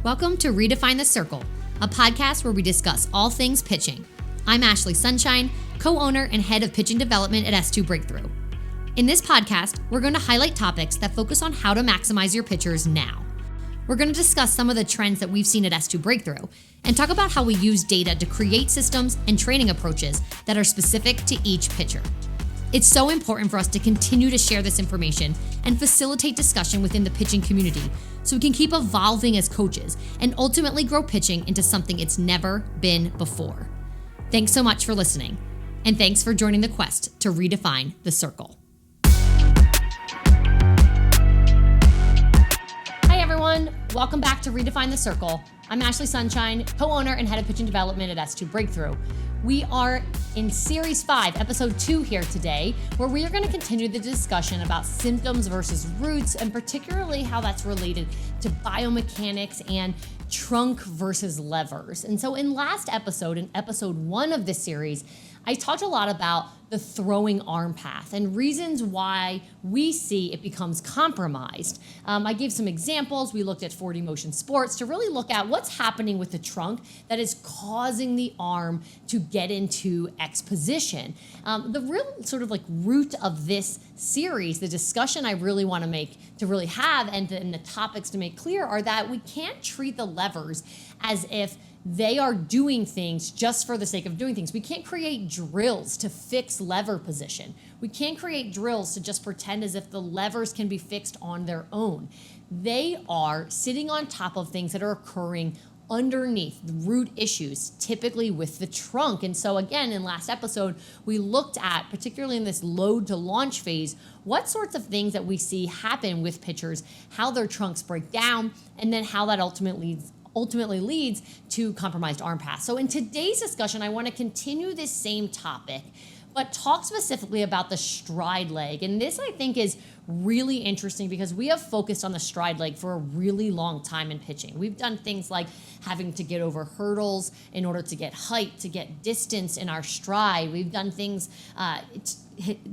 Welcome to Redefine the Circle, a podcast where we discuss all things pitching. I'm Ashley Sunshine, co-owner and head of pitching development at S2 Breakthrough. In this podcast, we're going to highlight topics that focus on how to maximize your pitchers now. We're going to discuss some of the trends that we've seen at S2 Breakthrough and talk about how we use data to create systems and training approaches that are specific to each pitcher. It's so important for us to continue to share this information and facilitate discussion within the pitching community so we can keep evolving as coaches and ultimately grow pitching into something it's never been before. Thanks so much for listening, and thanks for joining the quest to redefine the circle. Hi everyone, welcome back to Redefine the Circle. I'm Ashley Sunshine, co-owner and head of pitching development at S2 Breakthrough. We are in Series 5, Episode 2 here today, where we are going to continue the discussion about symptoms versus roots, and particularly how that's related to biomechanics and trunk versus levers. And so in last episode, in Episode 1 of this series, I talked a lot about the throwing arm path and reasons why we see it becomes compromised. I gave some examples. We looked at 4D motion sports to really look at what's happening with the trunk that is causing the arm to get into X position. The real sort of like root of this series, the discussion I really want to really have and the topics to make clear are that we can't treat the levers as if they are doing things just for the sake of doing things. We can't create drills to fix lever position. We can't create drills to just pretend as if the levers can be fixed on their own. They are sitting on top of things that are occurring underneath the root issues, typically with the trunk. And so again, in last episode, we looked at, particularly in this load to launch phase, what sorts of things that we see happen with pitchers, how their trunks break down, and then how that ultimately leads to compromised arm path. So in today's discussion, I want to continue this same topic, but talk specifically about the stride leg. And this, I think, is really interesting because we have focused on the stride leg for a really long time in pitching. We've done things like having to get over hurdles in order to get height, to get distance in our stride. We've done things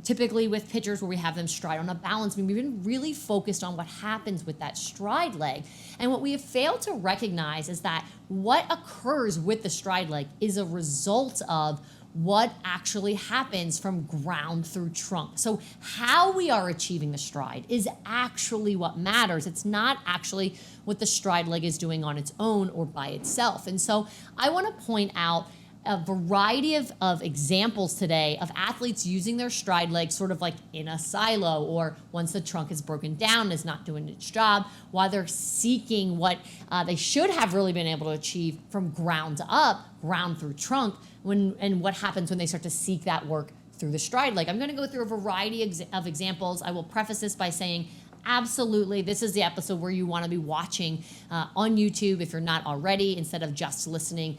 typically with pitchers where we have them stride on a balance beam. We've been really focused on what happens with that stride leg. And what we have failed to recognize is that what occurs with the stride leg is a result of what actually happens from ground through trunk. So how we are achieving the stride is actually what matters. It's not actually what the stride leg is doing on its own or by itself. And so I want to point out a variety of examples today of athletes using their stride leg sort of like in a silo, or once the trunk is broken down, is not doing its job, while they're seeking what they should have really been able to achieve from ground up, ground through trunk, and what happens when they start to seek that work through the stride leg. I'm going to go through a variety of examples. I will preface this by saying, absolutely, this is the episode where you want to be watching on YouTube if you're not already, instead of just listening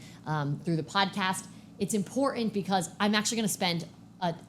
through the podcast. It's important because I'm actually going to spend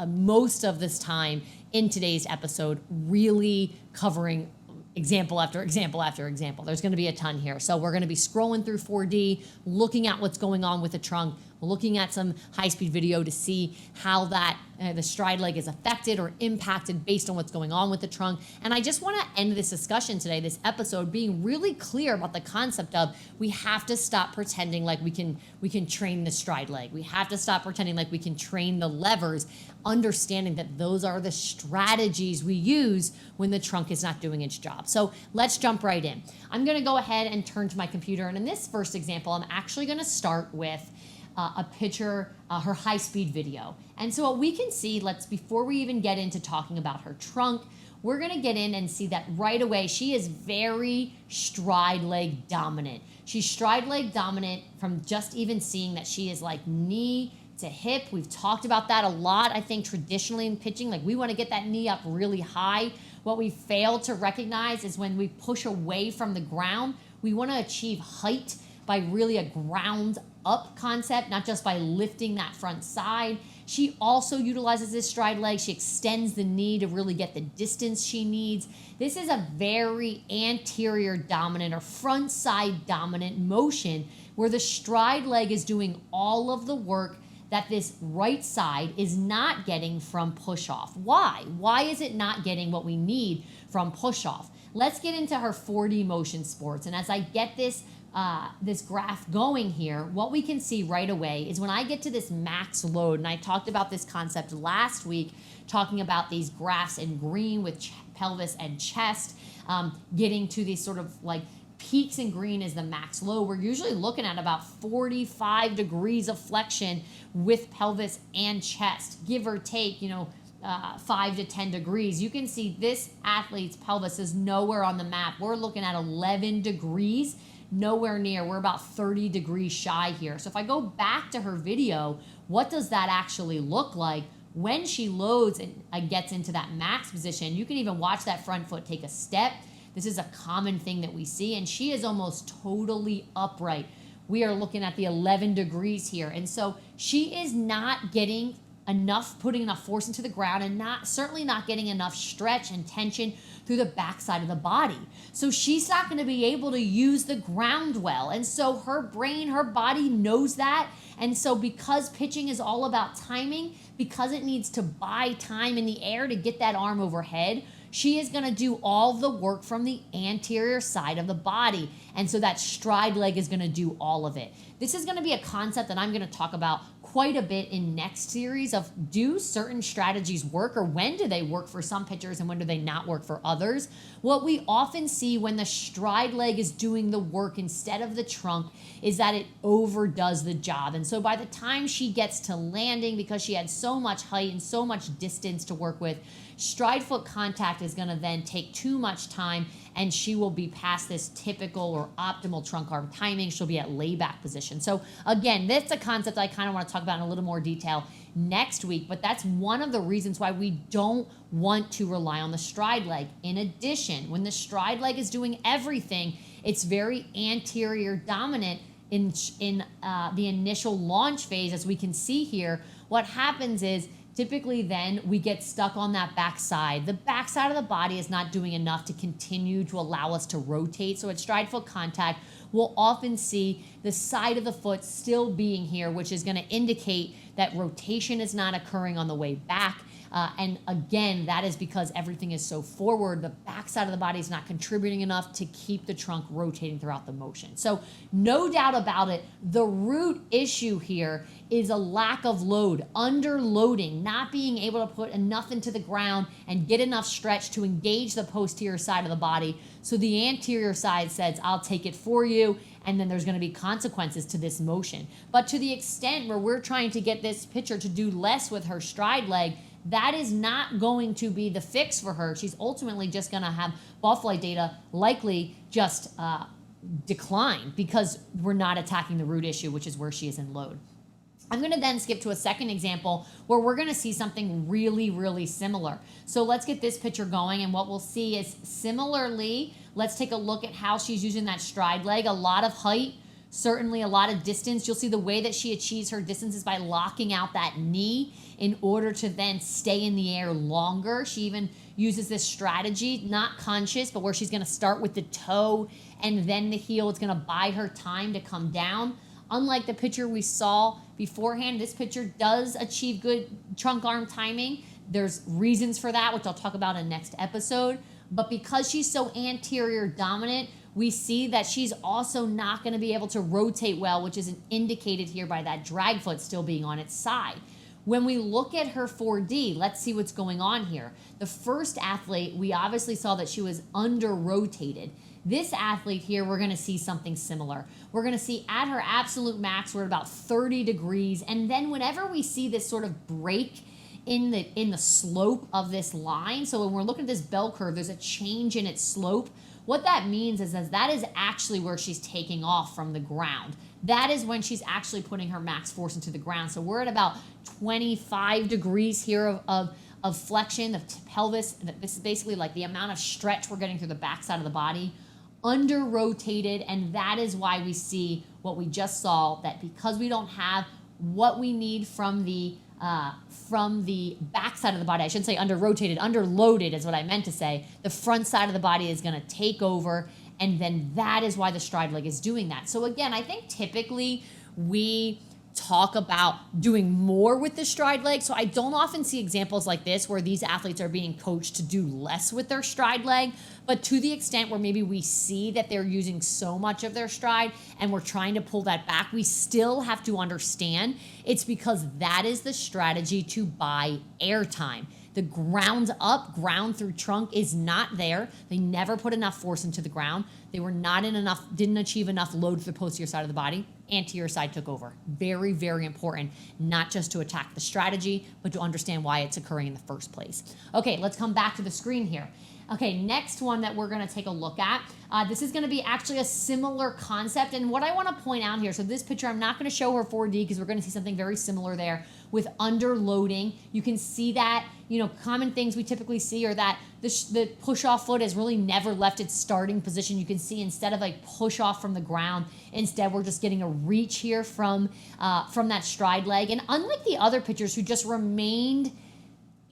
most of this time in today's episode really covering example after example after example. There's going to be a ton here. So we're going to be scrolling through 4D, looking at what's going on with the trunk, looking at some high-speed video to see how that the stride leg is affected or impacted based on what's going on with the trunk. And I just want to end this discussion today, this episode, being really clear about the concept of we have to stop pretending like we can train the stride leg. We have to stop pretending like we can train the levers, understanding that those are the strategies we use when the trunk is not doing its job. So let's jump right in. I'm going to go ahead and turn to my computer. And in this first example, I'm actually going to start with a pitcher, her high-speed video. And so what we can see, before we even get into talking about her trunk, we're gonna get in and see that right away, she is very stride leg dominant. She's stride leg dominant from just even seeing that she is like knee to hip. We've talked about that a lot, I think, traditionally in pitching. Like, we wanna get that knee up really high. What we fail to recognize is when we push away from the ground, we wanna achieve height by really a ground up concept, not just by lifting that front side. She also utilizes this stride leg. She extends the knee to really get the distance she needs. This is a very anterior dominant or front side dominant motion where the stride leg is doing all of the work that this right side is not getting from push off. Why? Why is it not getting what we need from push off? Let's get into her 4D motion sports. And as I get this this graph going here, what we can see right away is when I get to this max load, and I talked about this concept last week, talking about these graphs in green with pelvis and chest, getting to these sort of like peaks in green is the max low. We're usually looking at about 45 degrees of flexion with pelvis and chest, give or take, 5 to 10 degrees. You can see this athlete's pelvis is nowhere on the map. We're looking at 11 degrees, nowhere near. We're about 30 degrees shy here. So if I go back to her video, what does that actually look like? When she loads and gets into that max position, you can even watch that front foot take a step. This is a common thing that we see, and she is almost totally upright. We are looking at the 11 degrees here. And so she is not getting putting enough force into the ground, and certainly not getting enough stretch and tension through the backside of the body. So she's not going to be able to use the ground well. And so her brain, her body knows that. And so because pitching is all about timing, because it needs to buy time in the air to get that arm overhead, she is going to do all the work from the anterior side of the body. And so that stride leg is going to do all of it. This is going to be a concept that I'm going to talk about quite a bit in next series of, do certain strategies work, or when do they work for some pitchers and when do they not work for others? What we often see when the stride leg is doing the work instead of the trunk is that it overdoes the job. And so by the time she gets to landing, because she had so much height and so much distance to work with, stride foot contact is going to then take too much time, and she will be past this typical or optimal trunk arm timing. She'll be at layback position. So again, that's a concept I kind of want to talk about in a little more detail next week, but that's one of the reasons why we don't want to rely on the stride leg. In addition, when the stride leg is doing everything, it's very anterior dominant in the initial launch phase. As we can see here, what happens is typically then we get stuck on that backside. The backside of the body is not doing enough to continue to allow us to rotate. So at stride foot contact, we'll often see the side of the foot still being here, which is going to indicate that rotation is not occurring on the way back. And again, that is because everything is so forward. The backside of the body is not contributing enough to keep the trunk rotating throughout the motion. So no doubt about it, the root issue here is a lack of load, underloading, not being able to put enough into the ground and get enough stretch to engage the posterior side of the body. So the anterior side says, I'll take it for you. And then there's going to be consequences to this motion. But to the extent where we're trying to get this pitcher to do less with her stride leg, that is not going to be the fix for her. She's ultimately just going to have ball flight data likely just decline, because we're not attacking the root issue, which is where she is in load. I'm going to then skip to a second example where we're going to see something really, really similar. So let's get this picture going, and what we'll see is similarly, let's take a look at how she's using that stride leg. A lot of height, certainly a lot of distance. You'll see the way that she achieves her distance is by locking out that knee in order to then stay in the air longer. She even uses this strategy, not conscious, but where she's going to start with the toe and then the heel. It's going to buy her time to come down. Unlike the picture we saw beforehand, this picture does achieve good trunk arm timing. There's reasons for that, which I'll talk about in next episode. But because she's so anterior dominant, we see that she's also not going to be able to rotate well, which is indicated here by that drag foot still being on its side. When we look at her 4D, let's see what's going on here. The first athlete, we obviously saw that she was under-rotated. This athlete here, we're going to see something similar. We're going to see at her absolute max, we're at about 30 degrees. And then whenever we see this sort of break in the slope of this line, so when we're looking at this bell curve, there's a change in its slope. What that means is that is actually where she's taking off from the ground. That is when she's actually putting her max force into the ground. So we're at about 25 degrees here of flexion, the pelvis. This is basically like the amount of stretch we're getting through the backside of the body, under rotated. And that is why we see what we just saw, that because we don't have what we need from the back side of the body, I shouldn't say under rotated, under loaded is what I meant to say. The front side of the body is going to take over, and then that is why the stride leg is doing that. So again, I think typically we talk about doing more with the stride leg. So I don't often see examples like this where these athletes are being coached to do less with their stride leg, but to the extent where maybe we see that they're using so much of their stride and we're trying to pull that back, we still have to understand it's because that is the strategy to buy airtime. The ground up, ground through trunk is not there. They never put enough force into the ground. They were not in enough, didn't achieve enough load to the posterior side of the body. Anterior side took over. Very, very important, not just to attack the strategy, but to understand why it's occurring in the first place. Okay, let's come back to the screen here. Okay, next one that we're gonna take a look at. This is gonna be actually a similar concept. And what I wanna point out here, so this picture, I'm not gonna show her 4D because we're gonna see something very similar there with underloading. You can see that, common things we typically see are that the push-off foot has really never left its starting position. You can see instead of like push off from the ground, instead we're just getting a reach here from that stride leg. And unlike the other pitchers who just remained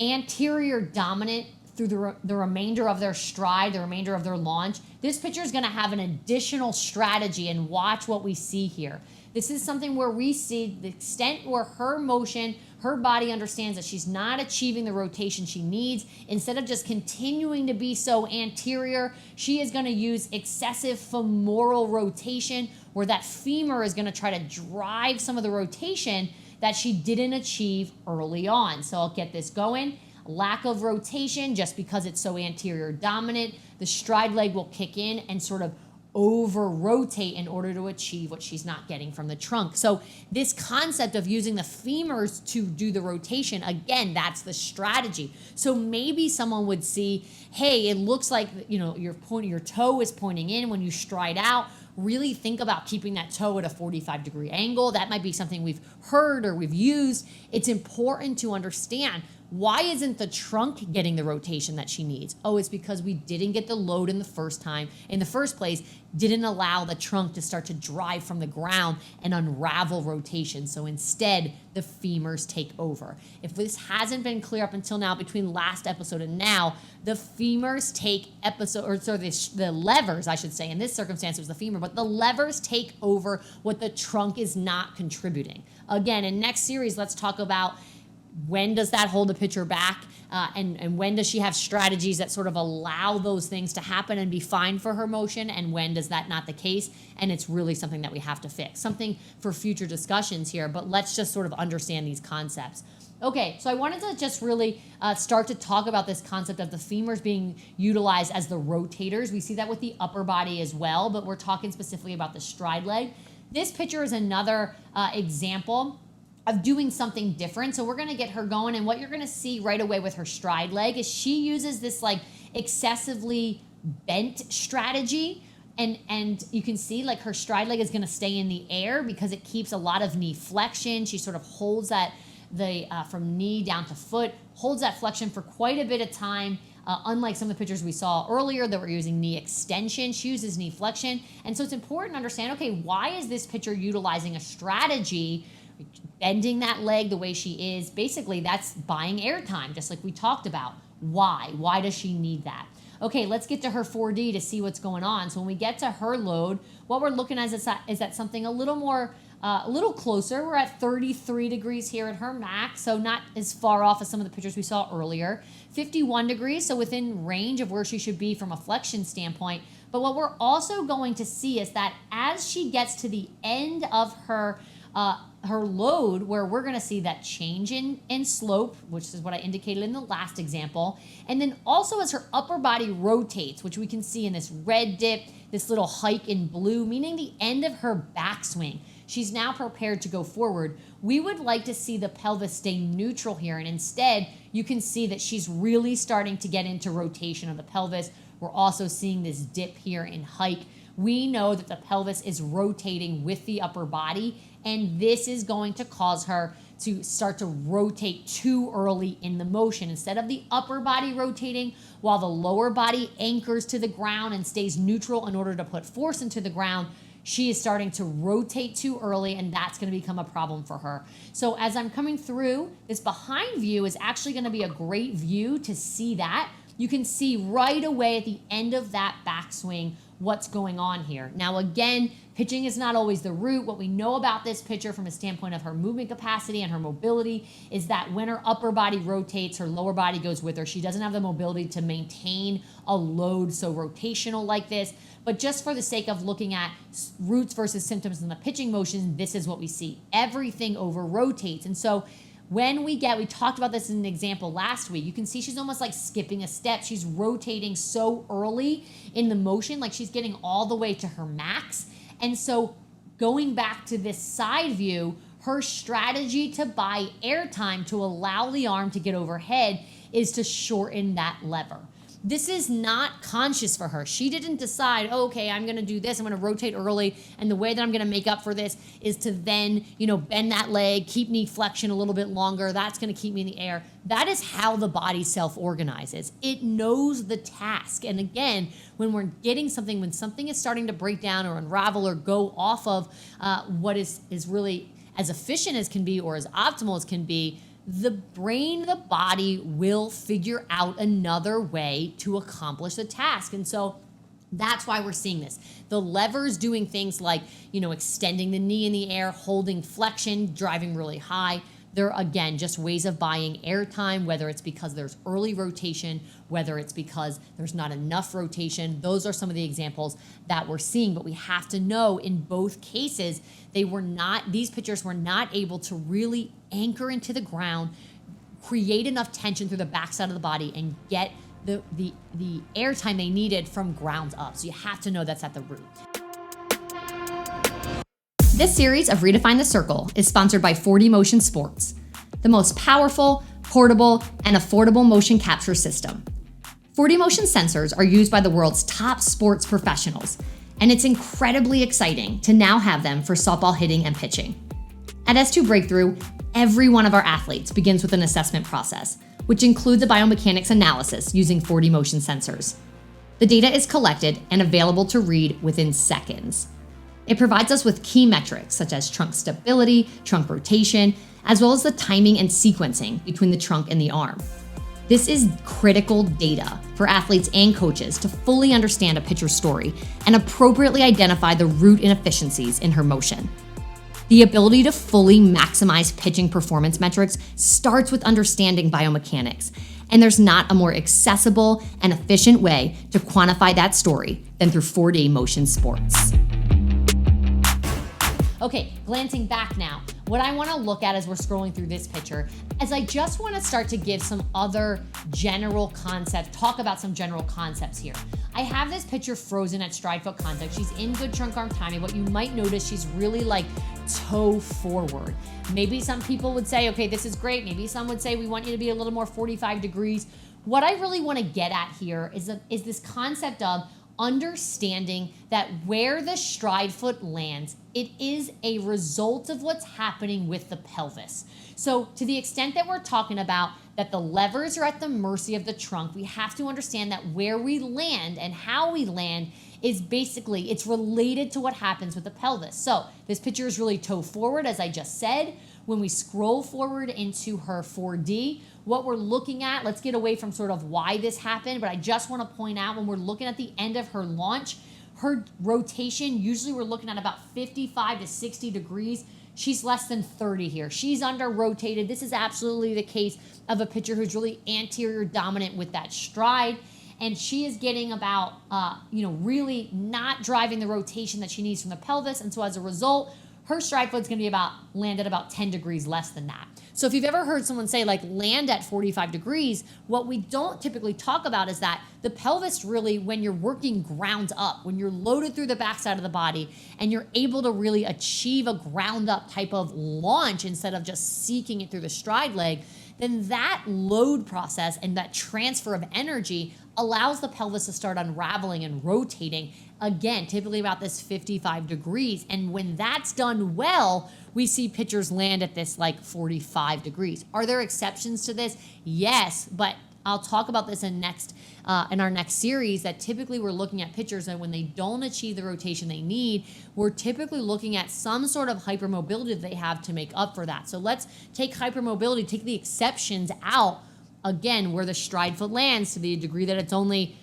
anterior dominant through the remainder of their stride, the remainder of their launch, this pitcher is gonna have an additional strategy, and watch what we see here. This is something where we see the extent where her motion, her body understands that she's not achieving the rotation she needs. Instead of just continuing to be so anterior, she is gonna use excessive femoral rotation, where that femur is gonna try to drive some of the rotation that she didn't achieve early on. So I'll get this going. Lack of rotation, just because it's so anterior dominant, the stride leg will kick in and sort of over rotate in order to achieve what she's not getting from the trunk. So this concept of using the femurs to do the rotation, again, that's the strategy. So maybe someone would see, hey, it looks like your toe is pointing in when you stride out. Really think about keeping that toe at a 45-degree angle. That might be something we've heard or we've used. It's important to understand, why isn't the trunk getting the rotation that she needs? Oh, it's because we didn't get the load in the first place, didn't allow the trunk to start to drive from the ground and unravel rotation. So instead, the femurs take over. If this hasn't been clear up until now, between last episode and now, the femurs take the levers, I should say, in this circumstance it was the femur, but the levers take over what the trunk is not contributing. Again, in next series, let's talk about when does that hold the pitcher back, and when does she have strategies that sort of allow those things to happen and be fine for her motion, and when does that not the case, and it's really something that we have to fix. Something for future discussions here, but let's just sort of understand these concepts. Okay, so I wanted to just really start to talk about this concept of the femurs being utilized as the rotators. We see that with the upper body as well, but we're talking specifically about the stride leg. This picture is another example of doing something different. So we're gonna get her going, and what you're gonna see right away with her stride leg is she uses this like excessively bent strategy, and you can see like her stride leg is gonna stay in the air because it keeps a lot of knee flexion. She sort of holds that from knee down to foot, holds that flexion for quite a bit of time. Unlike some of the pictures we saw earlier that were using knee extension, she uses knee flexion. And so it's important to understand, okay, why is this pitcher utilizing a strategy, bending that leg the way she is? Basically, that's buying airtime, just like we talked about. Why? Why does she need that? Okay, let's get to her 4D to see what's going on. So when we get to her load, what we're looking at is that something a little closer. We're at 33 degrees here at her max, so not as far off as some of the pictures we saw earlier. 51 degrees, so within range of where she should be from a flexion standpoint. But what we're also going to see is that as she gets to the end of her load, where we're going to see that change in slope, which is what I indicated in the last example, and then also as her upper body rotates, which we can see in this red dip, this little hike in blue, meaning the end of her backswing. She's now prepared to go forward. We would like to see the pelvis stay neutral here, and instead you can see that she's really starting to get into rotation of the pelvis. We're also seeing this dip here in hike. We know that the pelvis is rotating with the upper body, and this is going to cause her to start to rotate too early in the motion. Instead of the upper body rotating while the lower body anchors to the ground and stays neutral in order to put force into the ground, she is starting to rotate too early, and that's going to become a problem for her. So as I'm coming through, this behind view is actually going to be a great view to see that. You can see right away at the end of that backswing what's going on here. Now again, Pitching is not always the root. What we know about this pitcher from a standpoint of her movement capacity and her mobility is that when her upper body rotates, her lower body goes with her. She doesn't have the mobility to maintain a load so rotational like this. But just for the sake of looking at roots versus symptoms in the pitching motion, this is what we see. Everything over rotates. And so when we talked about this in an example last week, you can see she's almost like skipping a step. She's rotating so early in the motion, like she's getting all the way to her max. And so going back to this side view, her strategy to buy airtime to allow the arm to get overhead is to shorten that lever. This is not conscious for her. She didn't decide, oh, okay, I'm going to do this. I'm going to rotate early. And the way that I'm going to make up for this is to then, bend that leg, keep knee flexion a little bit longer. That's going to keep me in the air. That is how the body self-organizes. It knows the task. And again, when we're getting something, when something is starting to break down or unravel or go off of what is really as efficient as can be or as optimal as can be, the brain, the body will figure out another way to accomplish the task. And so that's why we're seeing this. The levers doing things like, extending the knee in the air, holding flexion, driving really high. They're, again, just ways of buying airtime, whether it's because there's early rotation, whether it's because there's not enough rotation. Those are some of the examples that we're seeing. But we have to know in both cases, these pitchers were not able to really anchor into the ground, create enough tension through the backside of the body, and get the airtime they needed from ground up. So you have to know that's at the root. This series of Redefine the Circle is sponsored by 4D Motion Sports, the most powerful, portable, and affordable motion capture system. 4D Motion sensors are used by the world's top sports professionals, and it's incredibly exciting to now have them for softball hitting and pitching. At S2 Breakthrough, every one of our athletes begins with an assessment process, which includes a biomechanics analysis using 4D Motion sensors. The data is collected and available to read within seconds. It provides us with key metrics such as trunk stability, trunk rotation, as well as the timing and sequencing between the trunk and the arm. This is critical data for athletes and coaches to fully understand a pitcher's story and appropriately identify the root inefficiencies in her motion. The ability to fully maximize pitching performance metrics starts with understanding biomechanics, and there's not a more accessible and efficient way to quantify that story than through 4D Motion Sports. Okay, glancing back now, what I want to look at as we're scrolling through this picture is I just want to start to give some other general concepts, talk about some general concepts here. I have this picture frozen at stride foot contact. She's in good trunk arm timing, but you might notice she's really like toe forward. Maybe some people would say, okay, this is great. Maybe some would say we want you to be a little more 45 degrees. What I really want to get at here is this concept of understanding that where the stride foot lands, it is a result of what's happening with the pelvis. So to the extent that we're talking about that the levers are at the mercy of the trunk, we have to understand that where we land and how we land is basically, it's related to what happens with the pelvis. So this picture is really toe forward, as I just said. When we scroll forward into her 4D, what we're looking at, let's get away from sort of why this happened, but I just want to point out when we're looking at the end of her launch, her rotation, usually we're looking at about 55 to 60 degrees. She's less than 30 here. She's under rotated. This is absolutely the case of a pitcher who's really anterior dominant with that stride. And she is getting about, really not driving the rotation that she needs from the pelvis. And so as a result, her stride foot's gonna be landed about 10 degrees less than that. So if you've ever heard someone say land at 45 degrees, what we don't typically talk about is that the pelvis really, when you're working ground up, when you're loaded through the backside of the body and you're able to really achieve a ground up type of launch instead of just seeking it through the stride leg, then that load process and that transfer of energy allows the pelvis to start unraveling and rotating, again, typically about this 55 degrees. And when that's done well, we see pitchers land at this 45 degrees. Are there exceptions to this? Yes, but I'll talk about this in our next series, that typically we're looking at pitchers that when they don't achieve the rotation they need, we're typically looking at some sort of hypermobility that they have to make up for that. So let's take hypermobility, take the exceptions out, again, where the stride foot lands to the degree that it's only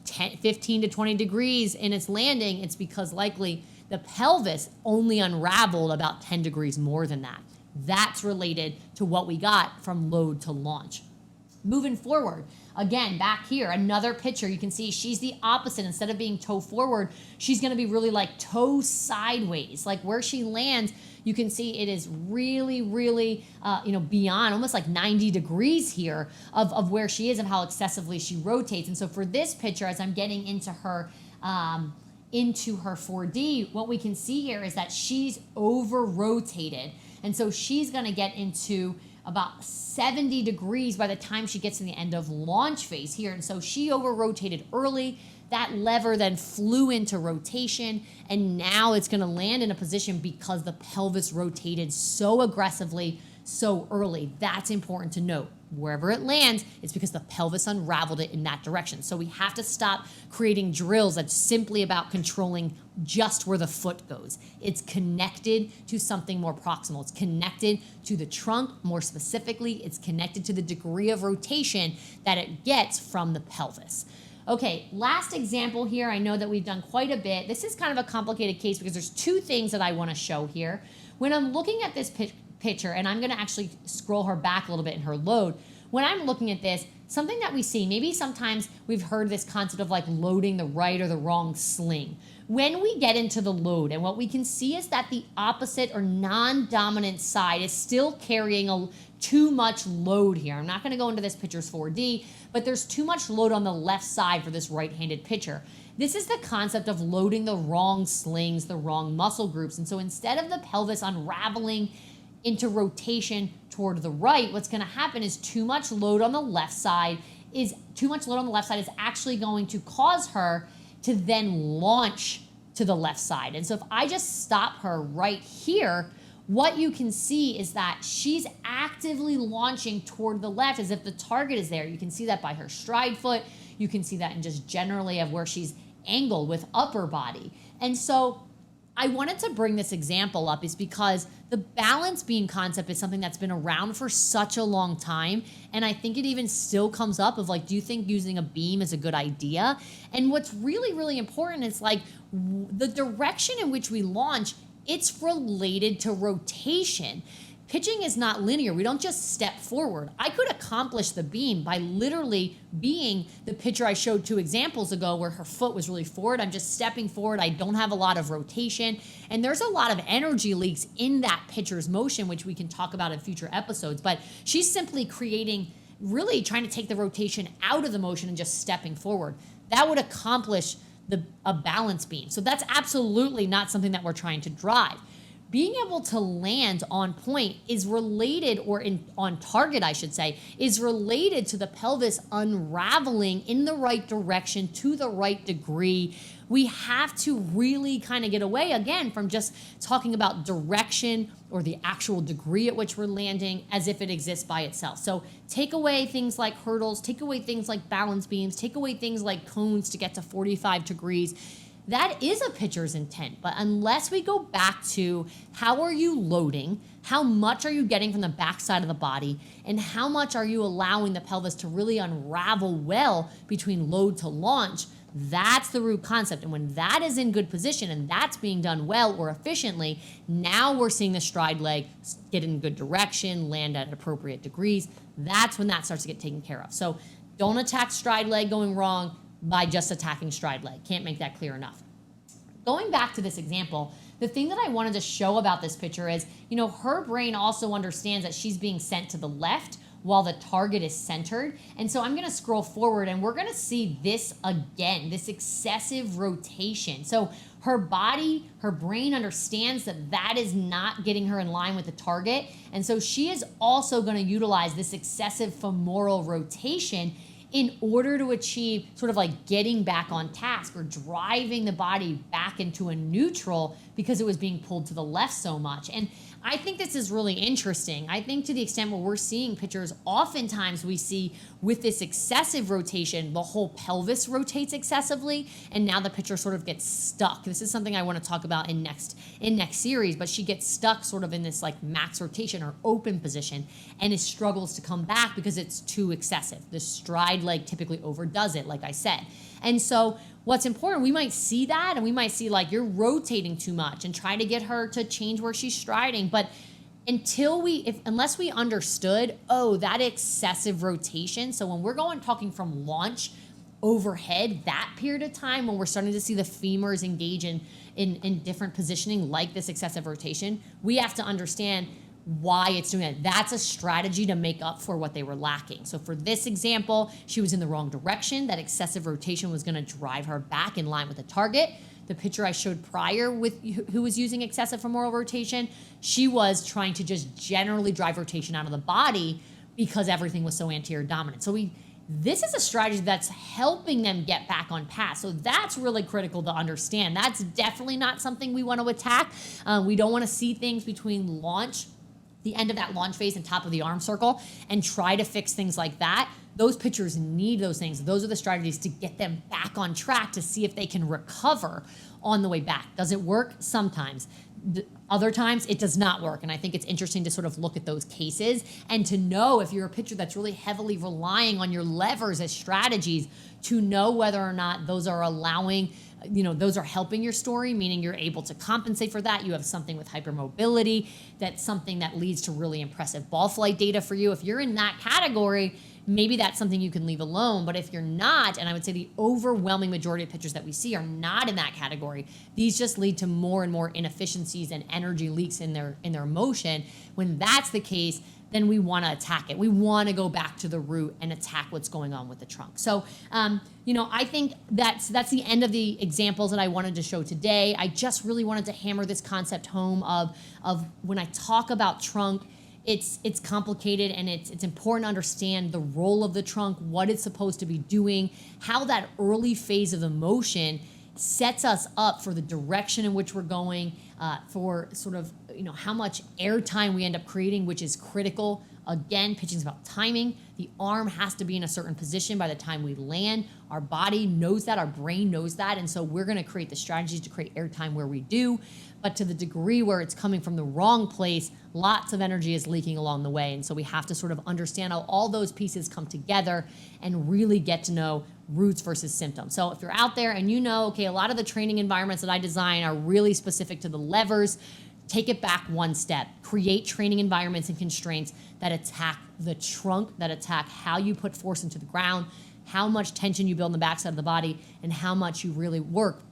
15 to 20 degrees in its landing. It's because likely The pelvis only unraveled about 10 degrees more than that. That's related to what we got from load to launch. Moving forward, again, back here, another picture, you can see she's the opposite. Instead of being toe forward, she's gonna be really like toe sideways. Like where she lands, you can see it is really, really, beyond almost like 90 degrees here of where she is, of how excessively she rotates. And so for this picture, as I'm getting into her 4D, what we can see here is that she's over rotated. And so she's gonna get into about 70 degrees by the time she gets to the end of launch phase here. And so she over rotated early. That lever then flew into rotation, and now it's gonna land in a position because the pelvis rotated so aggressively so early. That's important to note. Wherever it lands, it's because the pelvis unraveled it in that direction. So we have to stop creating drills that's simply about controlling just where the foot goes. It's connected to something more proximal. It's connected to the trunk. More specifically, it's connected to the degree of rotation that it gets from the pelvis. Okay, last example here. I know that we've done quite a bit. This is kind of a complicated case because there's two things that I want to show here. When I'm looking at this picture, and I'm going to actually scroll her back a little bit in her load. When I'm looking at this, something that we see, maybe sometimes we've heard this concept of like loading the right or the wrong sling. When we get into the load, and what we can see is that the opposite or non-dominant side is still carrying too much load here. I'm not going to go into this picture's 4D, but there's too much load on the left side for this right-handed pitcher. This is the concept of loading the wrong slings, the wrong muscle groups. And so instead of the pelvis unraveling into rotation toward the right, what's going to happen is too much load on the left side is actually going to cause her to then launch to the left side. And so if I just stop her right here, what you can see is that she's actively launching toward the left as if the target is there. You can see that by her stride foot. You can see that in just generally of where she's angled with upper body. And so I wanted to bring this example up is because the balance beam concept is something that's been around for such a long time. And I think it even still comes up of like, do you think using a beam is a good idea? And what's really, really important is like the direction in which we launch, it's related to rotation. Pitching is not linear. We don't just step forward. I could accomplish the beam by literally being the pitcher I showed 2 examples ago where her foot was really forward. I'm just stepping forward. I don't have a lot of rotation. And there's a lot of energy leaks in that pitcher's motion, which we can talk about in future episodes. But she's simply really trying to take the rotation out of the motion and just stepping forward. That would accomplish a balance beam. So that's absolutely not something that we're trying to drive. Being able to land on point is related, or on target, I should say, is related to the pelvis unraveling in the right direction to the right degree. We have to really kind of get away again from just talking about direction or the actual degree at which we're landing as if it exists by itself. So take away things like hurdles, take away things like balance beams, take away things like cones to get to 45 degrees. That is a pitcher's intent, but unless we go back to how are you loading, how much are you getting from the backside of the body, and how much are you allowing the pelvis to really unravel well between load to launch, that's the root concept. And when that is in good position and that's being done well or efficiently, now we're seeing the stride leg get in good direction, land at appropriate degrees. That's when that starts to get taken care of. So don't attack stride leg going wrong by just attacking stride leg. Can't make that clear enough. Going back to this example, the thing that I wanted to show about this picture is, her brain also understands that she's being sent to the left while the target is centered. And so I'm gonna scroll forward and we're gonna see this again, this excessive rotation. So her brain understands that that is not getting her in line with the target. And so she is also gonna utilize this excessive femoral rotation in order to achieve sort of like getting back on task or driving the body back into a neutral because it was being pulled to the left so much. And I think this is really interesting. I think to the extent where we're seeing pitchers, oftentimes we see with this excessive rotation, the whole pelvis rotates excessively, and now the pitcher sort of gets stuck. This is something I want to talk about in next series, but she gets stuck sort of in this like max rotation or open position, and it struggles to come back because it's too excessive. The stride leg typically overdoes it, like I said. And so what's important, we might see that and we might see like you're rotating too much and try to get her to change where she's striding. But unless we understood, that excessive rotation. So when we're talking from launch overhead, that period of time when we're starting to see the femurs engage in different positioning like this excessive rotation, we have to understand why it's doing that. That's a strategy to make up for what they were lacking. So for this example, she was in the wrong direction. That excessive rotation was going to drive her back in line with the target. The picture I showed prior with who was using excessive femoral rotation, she was trying to just generally drive rotation out of the body because everything was so anterior dominant. So this is a strategy that's helping them get back on path. So that's really critical to understand. That's definitely not something we want to attack. We don't want to see things between the end of that launch phase and top of the arm circle and try to fix things like that. Those pitchers need those things. Those are the strategies to get them back on track to see if they can recover on the way back. Does it work? Sometimes. Other times it does not work. And I think it's interesting to sort of look at those cases and to know if you're a pitcher that's really heavily relying on your levers as strategies, to know whether or not those are those are helping your story, meaning you're able to compensate for that. You have something with hypermobility. That's something that leads to really impressive ball flight data for you. If you're in that category, maybe that's something you can leave alone. But if you're not, and I would say the overwhelming majority of pitchers that we see are not in that category, these just lead to more and more inefficiencies and energy leaks in their motion. When that's the case, then we want to attack it. We want to go back to the root and attack what's going on with the trunk. So, I think that's the end of the examples that I wanted to show today. I just really wanted to hammer this concept home of when I talk about trunk, it's complicated, and it's important to understand the role of the trunk, what it's supposed to be doing, how that early phase of the motion sets us up for the direction in which we're going, for sort of, how much air time we end up creating, which is critical. Again, pitching is about timing. The arm has to be in a certain position by the time we land. Our body knows that, our brain knows that, and so we're going to create the strategies to create air time where we do. But to the degree where it's coming from the wrong place, lots of energy is leaking along the way. And so we have to sort of understand how all those pieces come together and really get to know roots versus symptoms. So if you're out there and a lot of the training environments that I design are really specific to the levers, take it back one step. Create training environments and constraints that attack the trunk, that attack how you put force into the ground, how much tension you build in the backside of the body, and how much you really work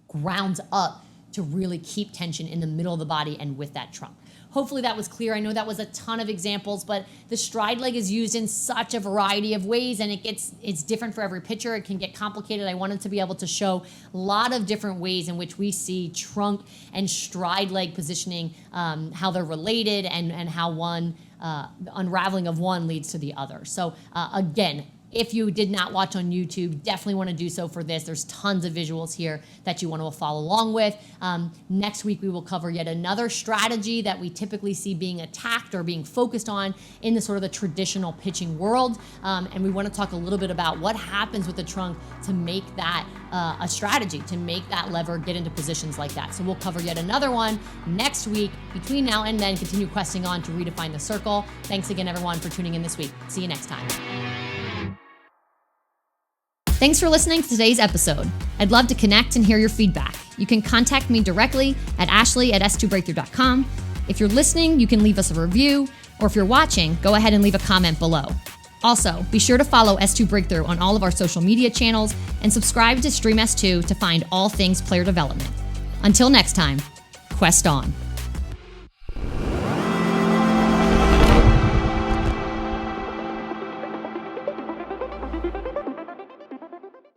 grounds up to really keep tension in the middle of the body and with that trunk. Hopefully that was clear. I know that was a ton of examples, but the stride leg is used in such a variety of ways, and it's different for every pitcher. It can get complicated. I wanted to be able to show a lot of different ways in which we see trunk and stride leg positioning, how they're related, and how the unraveling of one leads to the other. So again, if you did not watch on YouTube, definitely want to do so for this. There's tons of visuals here that you want to follow along with. Next week, we will cover yet another strategy that we typically see being attacked or being focused on in the sort of the traditional pitching world. And we want to talk a little bit about what happens with the trunk to make that a strategy, to make that lever get into positions like that. So we'll cover yet another one next week. Between now and then, continue questing on to redefine the circle. Thanks again, everyone, for tuning in this week. See you next time. Thanks for listening to today's episode. I'd love to connect and hear your feedback. You can contact me directly at ashley@s2breakthrough.com. If you're listening, you can leave us a review, or if you're watching, go ahead and leave a comment below. Also, be sure to follow S2 Breakthrough on all of our social media channels and subscribe to Stream S2 to find all things player development. Until next time, quest on.